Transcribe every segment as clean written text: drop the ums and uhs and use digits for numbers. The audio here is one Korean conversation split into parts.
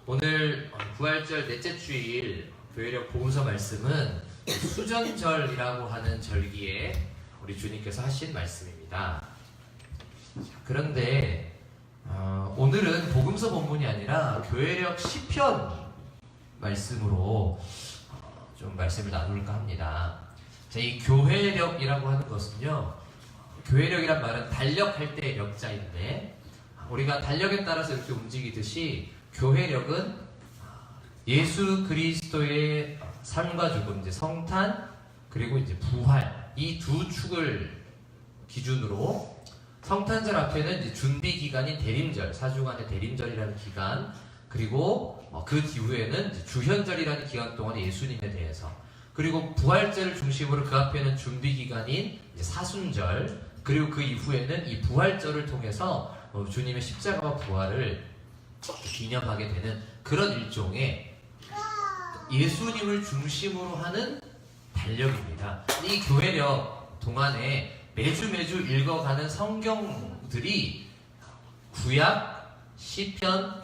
오늘 부활절 넷째 주일 교회력 복음서 말씀은 수전절이라고 하는 절기에 우리 주님께서 하신 말씀입니다. 그런데 오늘은 복음서 본문이 아니라 교회력 시편 말씀으로 좀 말씀을 나눌까 합니다. 자, 이 교회력이라고 하는 것은요, 교회력이란 말은 달력할 때의 역자인데, 우리가 달력에 따라서 이렇게 움직이듯이 교회력은 예수 그리스도의 삶과 죽음, 이제 성탄 그리고 이제 부활, 이 두 축을 기준으로 성탄절 앞에는 이제 준비 기간인 대림절, 4주간의 대림절이라는 기간, 그리고 그 뒤후에는 이제 주현절이라는 기간 동안 예수님에 대해서, 그리고 부활절을 중심으로 그 앞에는 준비 기간인 이제 사순절, 그리고 그 이후에는 이 부활절을 통해서 주님의 십자가와 부활을 기념하게 되는 그런 일종의 예수님을 중심으로 하는 달력입니다. 이 교회력 동안에 매주 읽어가는 성경들이 구약, 시편,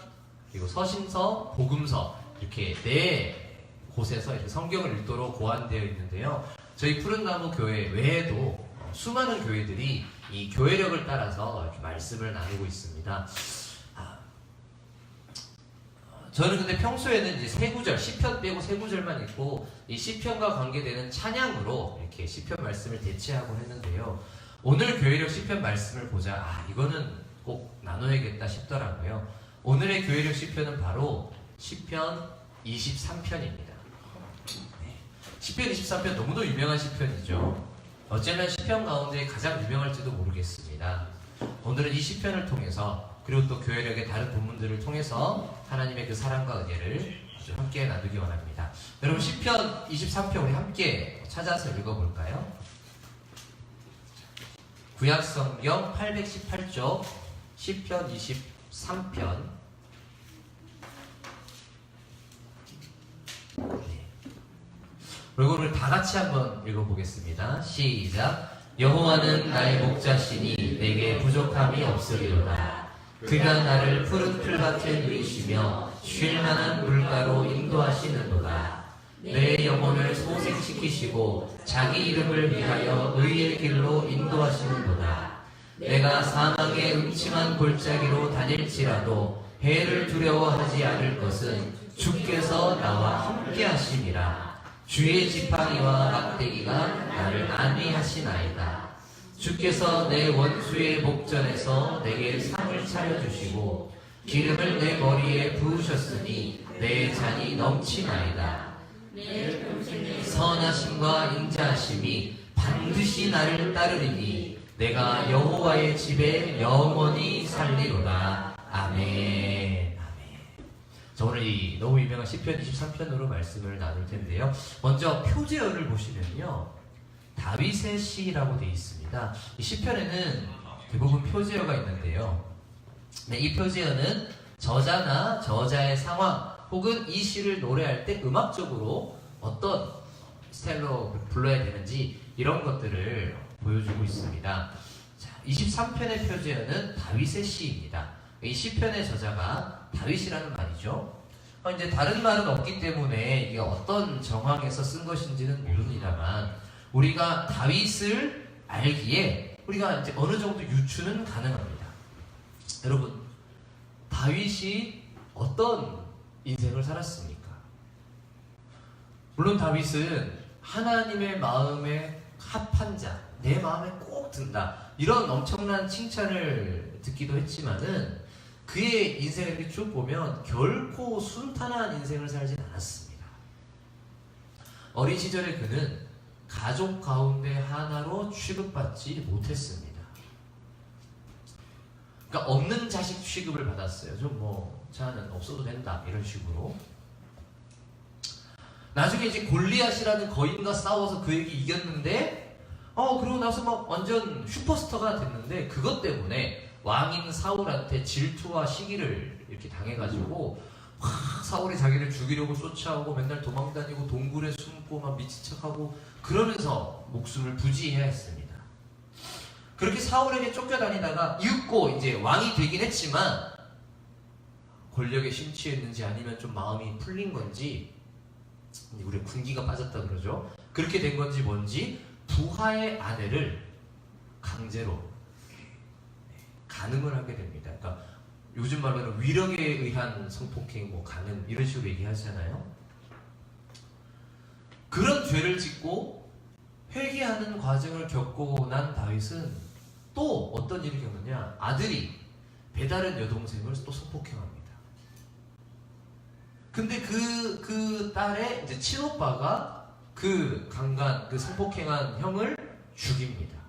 그리고 서신서, 복음서 이렇게 네 곳에서 이렇게 성경을 읽도록 고안되어 있는데요. 저희 푸른나무 교회 외에도 수많은 교회들이 이 교회력을 따라서 이렇게 말씀을 나누고 있습니다. 저는 근데 평소에는 이제 세 구절, 시편 빼고 세 구절만 읽고 이 시편과 관계되는 찬양으로 이렇게 시편 말씀을 대체하고 했는데요. 오늘 교회력 시편 말씀을 보자, 이거는 꼭 나눠야겠다 싶더라고요. 오늘의 교회력 시편은 바로 시편 23편입니다. 시편 23편 너무도 유명한 시편이죠. 어쩌면 시편 가운데 가장 유명할지도 모르겠습니다. 오늘은 이 시편을 통해서, 그리고 또 교회력의 다른 본문들을 통해서 하나님의 그 사랑과 은혜를 함께 나누기 원합니다. 여러분, 시편 23편 우리 함께 찾아서 읽어볼까요? 구약성경 818쪽 시편 23편. 그리고 우리 다 같이 한번 읽어보겠습니다. 시작. 여호와는 나의 목자시니 내게 부족함이 없으리로다. 그가 나를 푸른 풀밭에 누이시며 쉴만한 물가로 인도하시는도다. 내 영혼을 소생시키시고 자기 이름을 위하여 의의 길로 인도하시는도다. 내가 사망의 음침한 골짜기로 다닐지라도 해를 두려워하지 않을 것은 주께서 나와 함께 하심이라. 주의 지팡이와 막대기가 나를 안위하시나이다. 주께서 내 원수의 목전에서 내게 상을 차려주시고 기름을 내 머리에 부으셨으니 내 잔이 넘치나이다. 선하심과 인자하심이 반드시 나를 따르리니 내가 여호와의 집에 영원히 살리로다. 아멘. 자, 오늘 이 너무 유명한 시편 23편으로 말씀을 나눌 텐데요. 먼저 표제어를 보시면요, 다윗의 시라고 되어 있습니다. 이 시편에는 대부분 표제어가 있는데요. 이 표제어는 저자나 저자의 상황, 혹은 이 시를 노래할 때 음악적으로 어떤 스타일로 불러야 되는지 이런 것들을 보여주고 있습니다. 자, 23편의 표제어는 다윗의 시입니다. 이 시편의 저자가 다윗이라는 말이죠. 이제 다른 말은 없기 때문에 이게 어떤 정황에서 쓴 것인지는 모릅니다만, 우리가 다윗을 알기에 우리가 이제 어느 정도 유추는 가능합니다. 여러분, 다윗이 어떤 인생을 살았습니까? 물론 다윗은 하나님의 마음에 합한 자, 내 마음에 꼭 든다, 이런 엄청난 칭찬을 듣기도 했지만은 그의 인생을 이렇게 쭉 보면 결코 순탄한 인생을 살진 않았습니다. 어린 시절에 그는 가족 가운데 하나로 취급받지 못했습니다. 그러니까 없는 자식 취급을 받았어요. 자는 없어도 된다, 이런 식으로. 나중에 이제 골리앗이라는 거인과 싸워서 그에게 이겼는데, 그러고 나서 막 완전 슈퍼스타가 됐는데, 그것 때문에 왕인 사울한테 질투와 시기를 이렇게 당해가지고 사울이 자기를 죽이려고 쫓아오고 맨날 도망다니고 동굴에 숨고 막 미친 척하고 그러면서 목숨을 부지해야 했습니다. 그렇게 사울에게 쫓겨다니다가 이윽고 이제 왕이 되긴 했지만 권력에 심취했는지 아니면 좀 마음이 풀린 건지, 우리 군기가 빠졌다 그러죠. 그렇게 된 건지 뭔지 부하의 아내를 강제로 간음을 하게 됩니다. 그러니까 요즘 말로는 위력에 의한 성폭행, 뭐 간음 이런 식으로 얘기하잖아요. 그런 죄를 짓고 회개하는 과정을 겪고 난 다윗은 또 어떤 일을 겪느냐? 아들이 배다른 여동생을 또 성폭행합니다. 근데 그 딸의 이제 친오빠가 그 성폭행한 형을 죽입니다.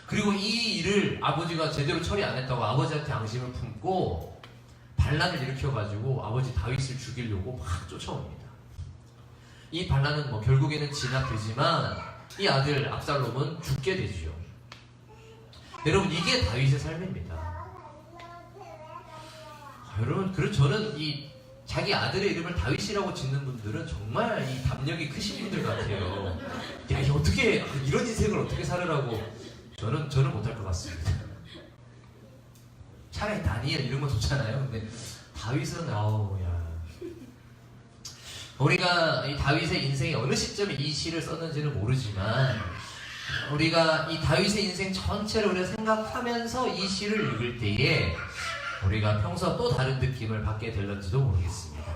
그리고 이 일을 아버지가 제대로 처리 안 했다고 아버지한테 앙심을 품고 반란을 일으켜가지고 아버지 다윗을 죽이려고 막 쫓아옵니다. 이 반란은 뭐 결국에는 진압되지만 이 아들 압살롬은 죽게 되지요. 여러분, 이게 다윗의 삶입니다. 여러분, 그래서 저는 이 자기 아들의 이름을 다윗이라고 짓는 분들은 정말 이 담력이 크신 분들 같아요. 야, 이게 어떻게 이런 인생을 어떻게 살으라고. 저는 못할 것 같습니다. 차라리 다니엘 이런 거 좋잖아요. 근데 다윗은 우리가 이 다윗의 인생의 어느 시점에 이 시를 썼는지는 모르지만 우리가 이 다윗의 인생 전체를 우리가 생각하면서 이 시를 읽을 때에 우리가 평소와 또 다른 느낌을 받게 될런지도 모르겠습니다.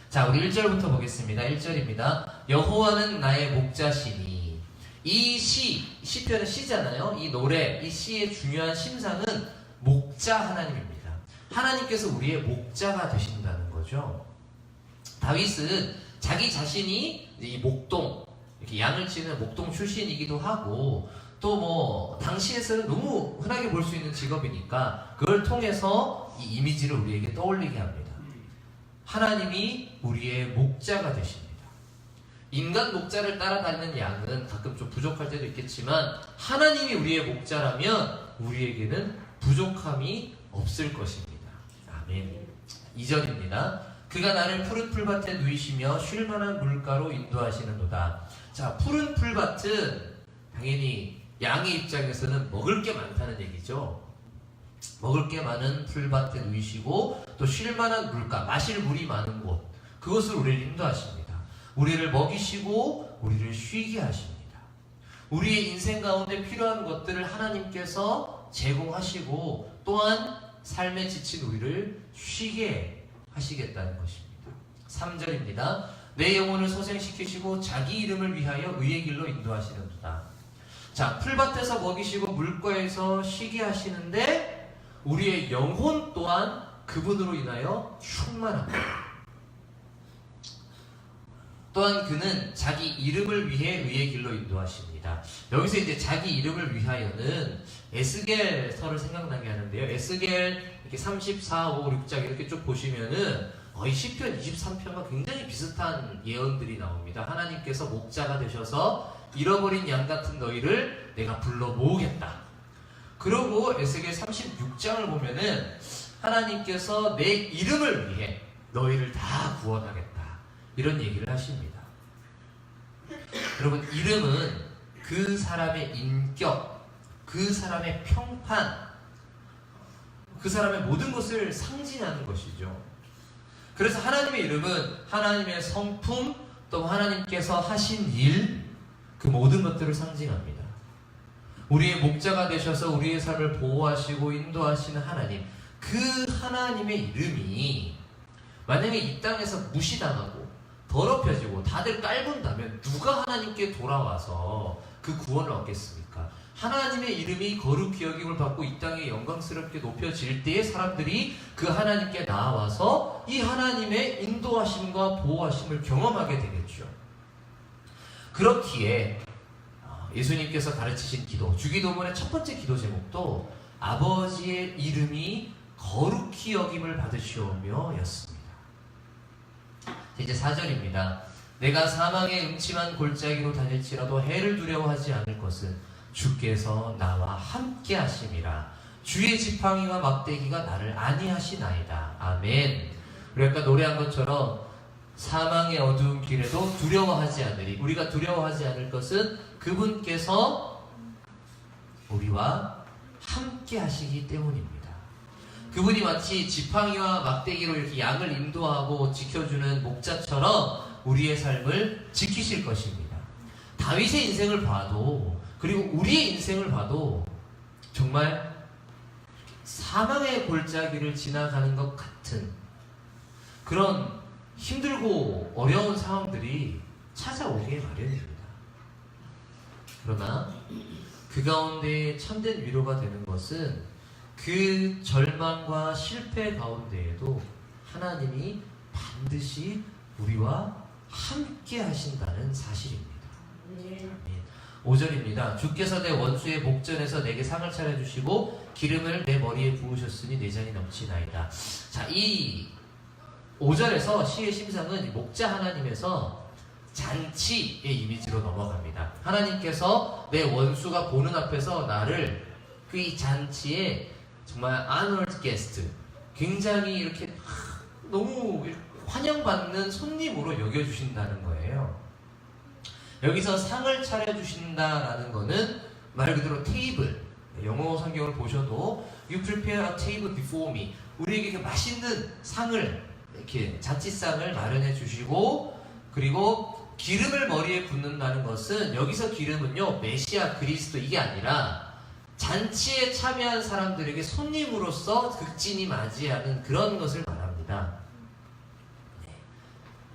자, 우리 1절부터 보겠습니다. 1절입니다. 여호와는 나의 목자시니. 이 시편은 시잖아요. 이 노래, 이 시의 중요한 심상은 목자 하나님입니다. 하나님께서 우리의 목자가 되신다는 거죠. 다윗은 자기 자신이 이 목동, 이렇게 양을 치는 목동 출신이기도 하고, 또 뭐 당시에서는 너무 흔하게 볼 수 있는 직업이니까 그걸 통해서 이 이미지를 우리에게 떠올리게 합니다. 하나님이 우리의 목자가 되십니다. 인간 목자를 따라다니는 양은 가끔 좀 부족할 때도 있겠지만 하나님이 우리의 목자라면 우리에게는 부족함이 없을 것입니다. 아멘. 2절입니다. 그가 나를 푸른 풀밭에 누이시며 쉴만한 물가로 인도하시는도다. 자, 푸른 풀밭은 당연히 양의 입장에서는 먹을 게 많다는 얘기죠. 먹을 게 많은 풀밭에 누이시고 또 쉴만한 물가, 마실 물이 많은 곳, 그것을 우리를 인도하십니다. 우리를 먹이시고 우리를 쉬게 하십니다. 우리의 인생 가운데 필요한 것들을 하나님께서 제공하시고 또한 삶에 지친 우리를 쉬게 하시겠다는 것입니다. 3절입니다. 내 영혼을 소생시키시고 자기 이름을 위하여 의의 길로 인도하시는도다. 자, 풀밭에서 먹이시고 물가에서 쉬게 하시는데 우리의 영혼 또한 그분으로 인하여 충만합니다. 또한 그는 자기 이름을 위해 의의 길로 인도하십니다. 여기서 이제 자기 이름을 위하여는 에스겔서를 생각나게 하는데요. 에스겔 이렇게 34, 5, 6장 이렇게 쭉 보시면은 이 시편 23편과 굉장히 비슷한 예언들이 나옵니다. 하나님께서 목자가 되셔서 잃어버린 양 같은 너희를 내가 불러 모으겠다. 그러고 에스겔 36장을 보면은 하나님께서 내 이름을 위해 너희를 다 구원하겠다. 이런 얘기를 하십니다. 여러분, 이름은 그 사람의 인격, 그 사람의 평판, 그 사람의 모든 것을 상징하는 것이죠. 그래서 하나님의 이름은 하나님의 성품, 또 하나님께서 하신 일, 그 모든 것들을 상징합니다. 우리의 목자가 되셔서 우리의 삶을 보호하시고 인도하시는 하나님, 그 하나님의 이름이 만약에 이 땅에서 무시당하고 더럽혀지고 다들 깔본다면 누가 하나님께 돌아와서 그 구원을 얻겠습니까? 하나님의 이름이 거룩히 여김을 받고 이 땅에 영광스럽게 높여질 때에 사람들이 그 하나님께 나와서 이 하나님의 인도하심과 보호하심을 경험하게 되겠죠. 그렇기에 예수님께서 가르치신 기도, 주기도문의 첫 번째 기도 제목도 아버지의 이름이 거룩히 여김을 받으시오며 였습니다. 이제 4절입니다. 내가 사망의 음침한 골짜기로 다닐지라도 해를 두려워하지 않을 것은 주께서 나와 함께 하심이라. 주의 지팡이와 막대기가 나를 안위하시나이다. 아멘. 우리 아까 노래한 것처럼 사망의 어두운 길에도 두려워하지 않으리. 우리가 두려워하지 않을 것은 그분께서 우리와 함께 하시기 때문입니다. 그분이 마치 지팡이와 막대기로 이렇게 양을 인도하고 지켜주는 목자처럼 우리의 삶을 지키실 것입니다. 다윗의 인생을 봐도, 그리고 우리의 인생을 봐도 정말 사망의 골짜기를 지나가는 것 같은 그런 힘들고 어려운 상황들이 찾아오기에 마련입니다. 그러나 그 가운데 참된 위로가 되는 것은 그 절망과 실패 가운데에도 하나님이 반드시 우리와 함께 하신다는 사실입니다. 5절입니다. 주께서 내 원수의 목전에서 내게 상을 차려주시고 기름을 내 머리에 부으셨으니 내 잔이 넘치나이다. 자, 이 5절에서 시의 심상은 목자 하나님에서 잔치의 이미지로 넘어갑니다. 하나님께서 내 원수가 보는 앞에서 나를 그 이 잔치에 정말 honored guest, 굉장히 이렇게 너무 환영받는 손님으로 여겨주신다는 거예요. 여기서 상을 차려주신다라는 거는 말 그대로 테이블, 영어 성경을 보셔도 You prepare a table before me, 우리에게 맛있는 상을, 이렇게 잔치상을 마련해 주시고, 그리고 기름을 머리에 붓는다는 것은, 여기서 기름은요 메시아 그리스도 이게 아니라 잔치에 참여한 사람들에게 손님으로서 극진히 맞이하는 그런 것을 말합니다.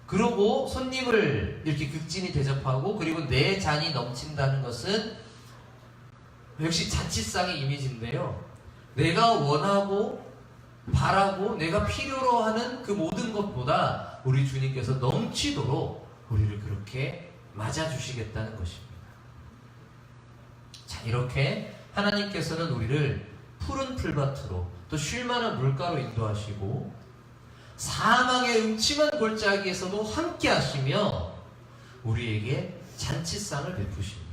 그러고 손님을 이렇게 극진히 대접하고, 그리고 내 잔이 넘친다는 것은 역시 잔치상의 이미지인데요, 내가 원하고 바라고 내가 필요로 하는 그 모든 것보다 우리 주님께서 넘치도록 우리를 그렇게 맞아주시겠다는 것입니다. 자, 이렇게 하나님께서는 우리를 푸른 풀밭으로 또 쉴만한 물가로 인도하시고 사망의 음침한 골짜기에서도 함께 하시며 우리에게 잔치상을 베푸십니다.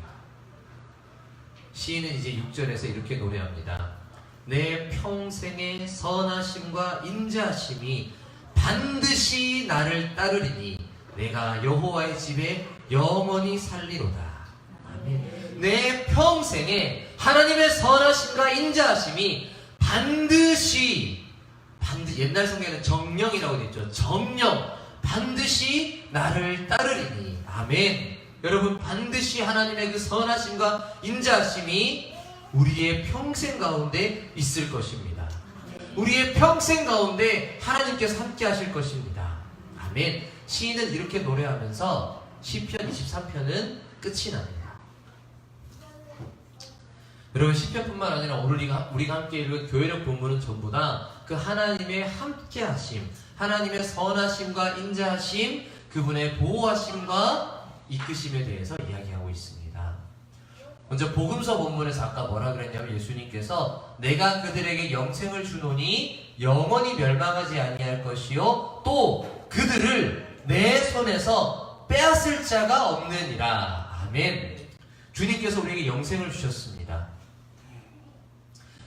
시인은 이제 6절에서 이렇게 노래합니다. 내 평생의 선하심과 인자하심이 반드시 나를 따르리니 내가 여호와의 집에 영원히 살리로다. 아멘. 내 평생에 하나님의 선하심과 인자하심이 반드시 옛날 성경에는 정령이라고 되어 있죠. 정령, 반드시 나를 따르리니. 아멘. 여러분, 반드시 하나님의 그 선하심과 인자하심이 우리의 평생 가운데 있을 것입니다. 우리의 평생 가운데 하나님께서 함께 하실 것입니다. 아멘. 시인은 이렇게 노래하면서 시편 23편은 끝이 납니다. 여러분, 시편뿐만 아니라 오늘 우리가 함께 읽은 교회력 본문은 전부 다 그 하나님의 함께하심, 하나님의 선하심과 인자하심, 그분의 보호하심과 이끄심에 대해서 이야기하고 있습니다. 먼저 복음서 본문에서 아까 뭐라 그랬냐면, 예수님께서 내가 그들에게 영생을 주노니 영원히 멸망하지 아니할 것이요 또 그들을 내 손에서 빼앗을 자가 없느니라. 아멘. 주님께서 우리에게 영생을 주셨습니다.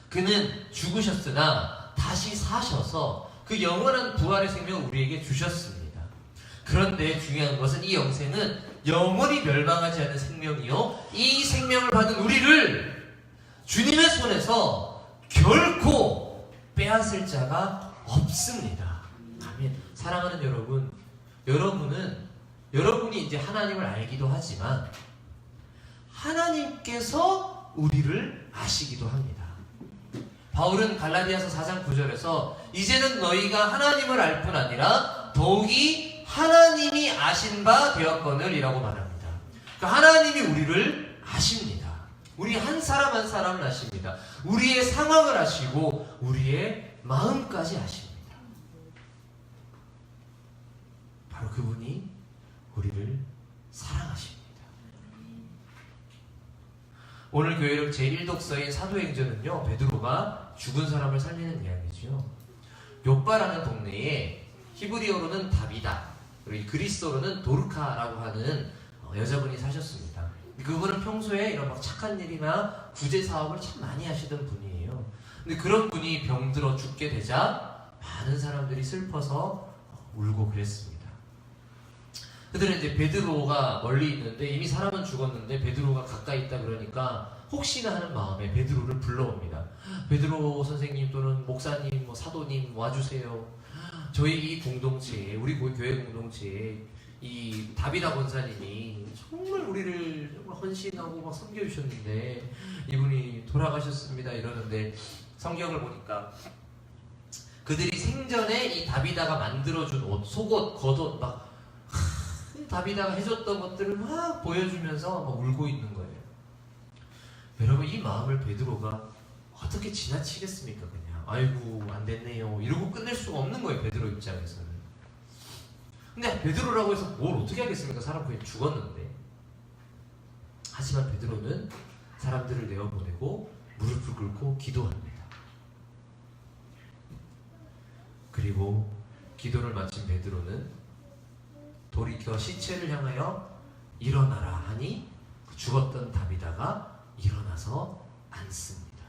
그는 죽으셨으나 다시 사셔서 그 영원한 부활의 생명을 우리에게 주셨습니다. 그런데 중요한 것은 이 영생은 영원히 멸망하지 않는 생명이요, 이 생명을 받은 우리를 주님의 손에서 결코 빼앗을 자가 없습니다. 아멘. 사랑하는 여러분, 여러분이 이제 하나님을 알기도 하지만 하나님께서 우리를 아시기도 합니다. 바울은 갈라디아서 4장 9절에서 이제는 너희가 하나님을 알 뿐 아니라 더욱이 하나님이 아신 바 되었거늘 이라고 말합니다. 그러니까 하나님이 우리를 아십니다. 우리 한 사람 한 사람을 아십니다. 우리의 상황을 아시고 우리의 마음까지 아십니다. 바로 그분이 우리를 사랑하십니다. 오늘 교회력 제1독서인 사도행전은요, 베드로가 죽은 사람을 살리는 이야기죠. 욥바라는 동네에 히브리어로는 다비다, 그리고 그리스어로는 도르카라고 하는 여자분이 사셨습니다. 그분은 평소에 이런 막 착한 일이나 구제 사업을 참 많이 하시던 분이에요. 근데 그런 분이 병들어 죽게 되자 많은 사람들이 슬퍼서 울고 그랬습니다. 그들은 이제 베드로가 멀리 있는데 이미 사람은 죽었는데 베드로가 가까이 있다 그러니까 혹시나 하는 마음에 베드로를 불러옵니다. 베드로 선생님 또는 목사님, 사도님 와주세요. 저희 이 공동체에, 우리 교회 공동체에 이 다비다 권사님이 정말 우리를 정말 헌신하고 막 섬겨주셨는데 이분이 돌아가셨습니다 이러는데, 성경을 보니까 그들이 생전에 이 다비다가 만들어준 옷, 속옷, 겉옷 막 다비다가 해줬던 것들을 막 보여주면서 막 울고 있는 거예요. 여러분, 이 마음을 베드로가 어떻게 지나치겠습니까? 그냥 아이고 안 됐네요 이러고 끝낼 수가 없는 거예요, 베드로 입장에서는. 근데 베드로라고 해서 뭘 어떻게 하겠습니까? 사람 그냥 죽었는데. 하지만 베드로는 사람들을 내어보내고 무릎을 꿇고 기도합니다. 그리고 기도를 마친 베드로는 돌이켜 시체를 향하여 일어나라 하니 죽었던 다비다가 일어나서 앉습니다.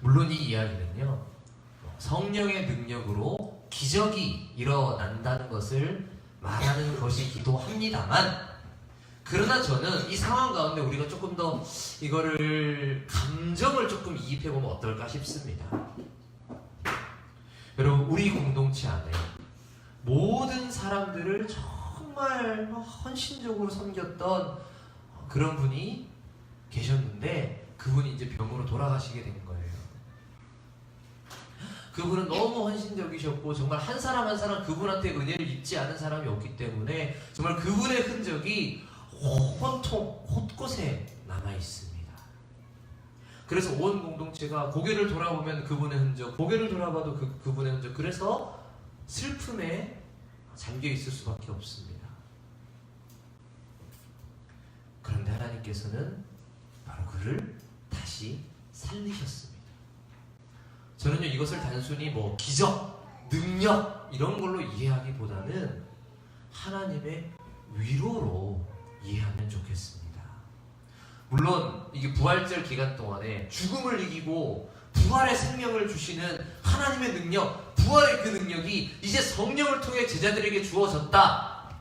물론 이 이야기는요, 성령의 능력으로 기적이 일어난다는 것을 말하는 것이기도 합니다만, 그러나 저는 이 상황 가운데 우리가 조금 더 이거를 감정을 조금 이입해보면 어떨까 싶습니다. 여러분, 우리 공동체 안에 모든 사람들을 정말 헌신적으로 섬겼던 그런 분이 계셨는데 그분이 이제 병으로 돌아가시게 된 거예요. 그분은 너무 헌신적이셨고 정말 한 사람 한 사람 그분한테 은혜를 입지 않은 사람이 없기 때문에 정말 그분의 흔적이 온통 곳곳에 남아있습니다. 그래서 온 공동체가 고개를 돌아보면 그분의 흔적, 고개를 돌아봐도 그분의 흔적, 그래서 슬픔에 잠겨있을 수밖에 없습니다. 그런데 하나님께서는 바로 그를 다시 살리셨습니다. 저는요, 이것을 단순히 기적, 능력 이런 걸로 이해하기보다는 하나님의 위로로 이해하면 좋겠습니다. 물론 이게 부활절 기간 동안에 죽음을 이기고 부활의 생명을 주시는 하나님의 능력, 부활의 그 능력이 이제 성령을 통해 제자들에게 주어졌다.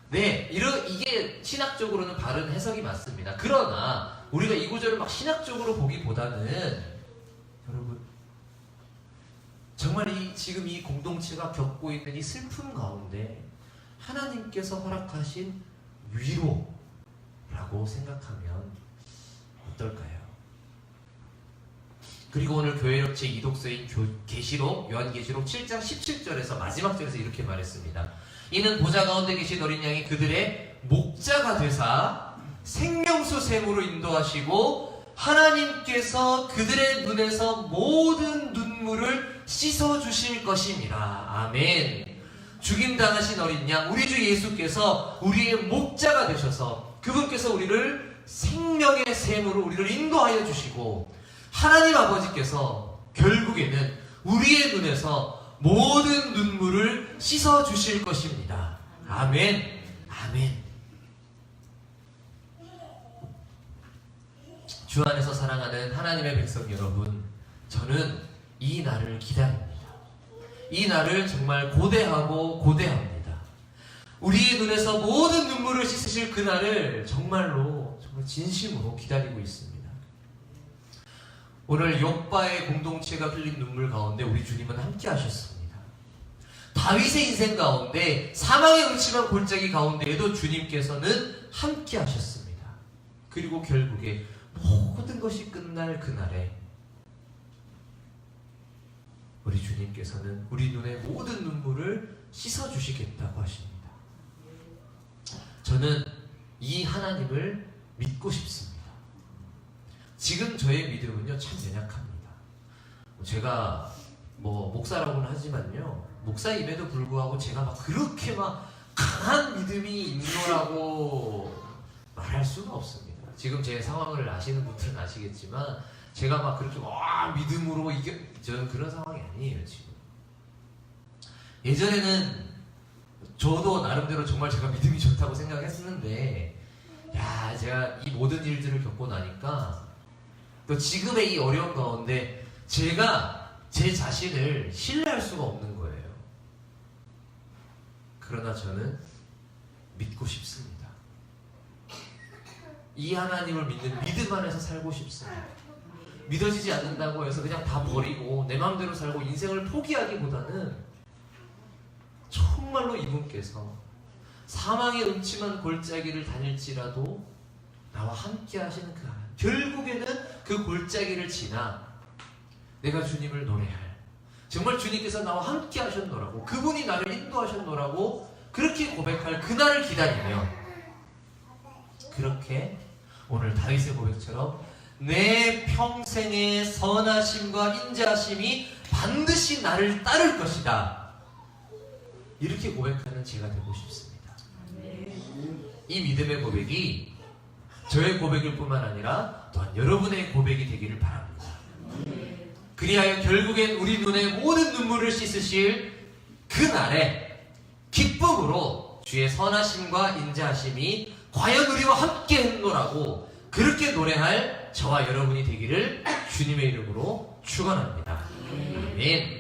네, 이게 신학적으로는 바른 해석이 맞습니다. 그러나 우리가 이 구절을 막 신학적으로 보기보다는 여러분, 정말 지금 이 공동체가 겪고 있는 이 슬픔 가운데 하나님께서 허락하신 위로라고 생각하면 어떨까요? 그리고 오늘 교회력 제2독서인 계시록, 요한계시록 7장 17절에서 마지막 절에서 이렇게 말했습니다. 이는 보좌 가운데 계신 어린 양이 그들의 목자가 되사 생명수 샘으로 인도하시고 하나님께서 그들의 눈에서 모든 눈물을 씻어주실 것임이라. 아멘. 죽임당하신 어린 양, 우리 주 예수께서 우리의 목자가 되셔서 그분께서 우리를 생명의 샘으로 우리를 인도하여 주시고 하나님 아버지께서 결국에는 우리의 눈에서 모든 눈물을 씻어주실 것입니다. 아멘. 아멘. 주 안에서 사랑하는 하나님의 백성 여러분, 저는 이 날을 기다립니다. 이 날을 정말 고대합니다. 우리의 눈에서 모든 눈물을 씻으실 그 날을 정말 진심으로 기다리고 있습니다. 오늘 욥바의 공동체가 흘린 눈물 가운데 우리 주님은 함께 하셨습니다. 다윗의 인생 가운데 사망의 음침한 골짜기 가운데에도 주님께서는 함께 하셨습니다. 그리고 결국에 모든 것이 끝날 그날에 우리 주님께서는 우리 눈의 모든 눈물을 씻어주시겠다고 하십니다. 저는 이 하나님을 믿고 싶습니다. 지금 저의 믿음은요, 참 연약합니다. 제가 목사라고는 하지만요, 목사임에도 불구하고 제가 그렇게 강한 믿음이 있는 거라고 말할 수가 없습니다. 지금 제 상황을 아시는 분들은 아시겠지만 제가 그렇게 믿음으로 저는 그런 상황이 아니에요. 지금 예전에는 저도 나름대로 정말 제가 믿음이 좋다고 생각했었는데, 제가 이 모든 일들을 겪고 나니까 또 지금의 이 어려운 가운데 제가 제 자신을 신뢰할 수가 없는 거예요. 그러나 저는 믿고 싶습니다. 이 하나님을 믿는 믿음 안에서 살고 싶습니다. 믿어지지 않는다고 해서 그냥 다 버리고 내 마음대로 살고 인생을 포기하기보다는 정말로 이분께서 사망의 음침한 골짜기를 다닐지라도 나와 함께 하시는 그 하나님, 결국에는 그 골짜기를 지나 내가 주님을 노래할, 정말 주님께서 나와 함께 하셨노라고, 그분이 나를 인도하셨노라고 그렇게 고백할 그날을 기다리며, 그렇게 오늘 다윗의 고백처럼 내 평생의 선하심과 인자하심이 반드시 나를 따를 것이다, 이렇게 고백하는 제가 되고 싶습니다. 이 믿음의 고백이 저의 고백일 뿐만 아니라 또한 여러분의 고백이 되기를 바랍니다. 그리하여 결국엔 우리 눈의 모든 눈물을 씻으실 그날에 기쁨으로 주의 선하심과 인자하심이 과연 우리와 함께 했노라고 그렇게 노래할 저와 여러분이 되기를 주님의 이름으로 축원합니다. 아멘.